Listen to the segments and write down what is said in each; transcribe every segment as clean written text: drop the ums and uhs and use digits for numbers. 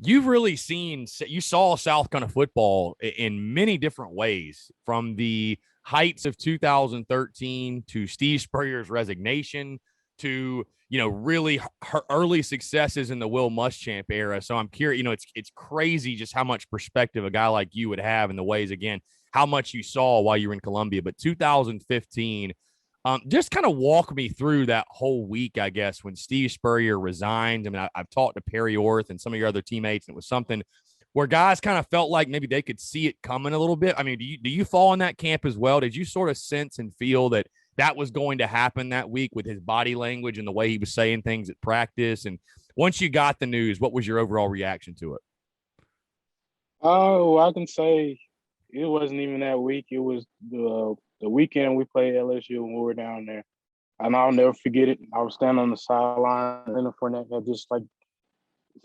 you've really you saw South Carolina football in many different ways, from the heights of 2013 to Steve Spurrier's resignation to, really early successes in the Will Muschamp era. So I'm curious, it's crazy just how much perspective a guy like you would have in the ways, again, how much you saw while you were in Columbia. But 2015, just kind of walk me through that whole week, I guess, when Steve Spurrier resigned. I mean, I've talked to Perry Orth and some of your other teammates, and it was something where guys kind of felt like maybe they could see it coming a little bit. I mean, do you fall in that camp as well? Did you sort of sense and feel that that was going to happen that week with his body language and the way he was saying things at practice? And once you got the news, what was your overall reaction to it? Oh, I can say it wasn't even that week. It was the weekend we played LSU when we were down there. And I'll never forget it. I was standing on the sideline, and Fournette had just like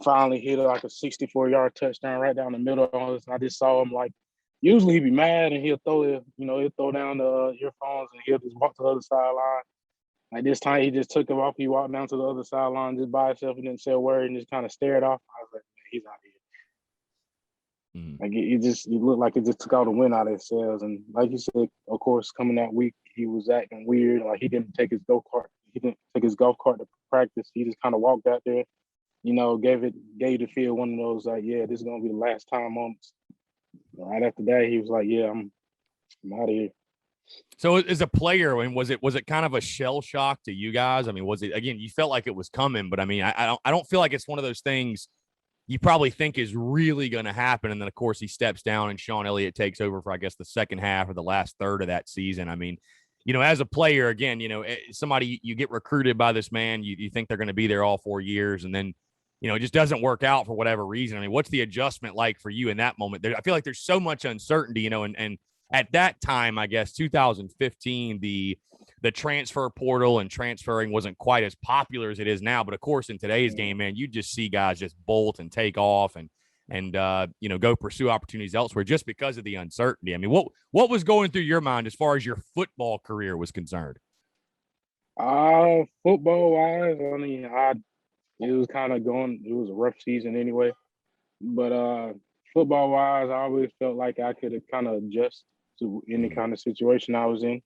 finally hit like a 64-yard touchdown right down the middle of us. I just saw him like usually he'd be mad and he'll throw it, he'll throw down the earphones and he'll just walk to the other sideline. Like this time he just took him off. He walked down to the other sideline just by himself and didn't say a word and just kind of stared off. I was like, man, he's out here. Mm. Like it looked like it just took all the wind out of his sails. And like you said, of course, coming that week, he was acting weird. Like he didn't take his go kart. He didn't take his golf cart to practice. He just kind of walked out there, gave the field one of those like, yeah, this is gonna be the last time moments. Right after that, he was like, yeah, I'm out of here. So as a player, I mean, was it kind of a shell shock to you guys? I mean, was it, again, you felt like it was coming, but I mean, I don't feel like it's one of those things you probably think is really going to happen. And then, of course, he steps down and Sean Elliott takes over for, I guess, the second half or the last third of that season. I mean, as a player, again, somebody, you get recruited by this man, you think they're going to be there all 4 years, and then, it just doesn't work out for whatever reason. I mean, what's the adjustment like for you in that moment? I feel like there's so much uncertainty, and at that time, I guess 2015, the transfer portal and transferring wasn't quite as popular as it is now. But of course, in today's game, man, you just see guys just bolt and take off and go pursue opportunities elsewhere just because of the uncertainty. I mean, what was going through your mind as far as your football career was concerned? Football wise, I mean, it was kind of going. It was a rough season anyway, but football wise, I always felt like I could kind of adjust to any kind of situation I was in.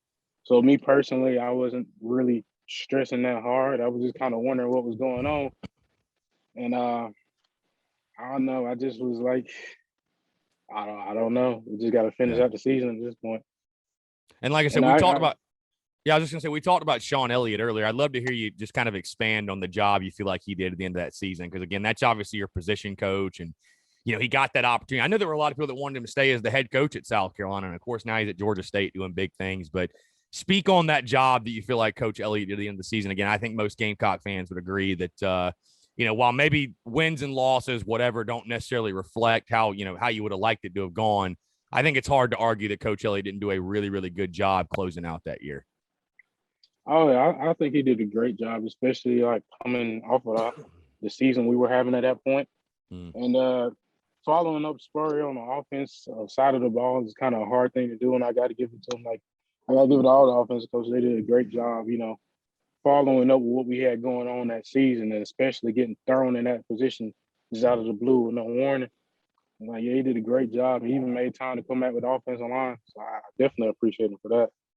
So me personally, I wasn't really stressing that hard. I was just kind of wondering what was going on, and I don't know. I just was like, I don't know. We just got to finish Yeah. out the season at this point. And like I said, And we talked I about, yeah, I was just gonna say we talked about Sean Elliott earlier. I'd love to hear you just kind of expand on the job you feel like he did at the end of that season, because again, that's obviously your position coach, and he got that opportunity. I know there were a lot of people that wanted him to stay as the head coach at South Carolina, and of course now he's at Georgia State doing big things. But speak on that job that you feel like Coach Elliott did at the end of the season. Again, I think most Gamecock fans would agree that while maybe wins and losses, whatever, don't necessarily reflect how you would have liked it to have gone. I think it's hard to argue that Coach Elliott didn't do a really, really good job closing out that year. Oh, I think he did a great job, especially like coming off of the season we were having at that point. Mm. And following up Spurrier on the offense side of the ball is kind of a hard thing to do, and I got to give it to him. Like I got to give it to all the offensive coaches. They did a great job, following up with what we had going on that season, and especially getting thrown in that position just out of the blue with no warning. And like, yeah, he did a great job. He even made time to come back with the offensive line. So I definitely appreciate him for that.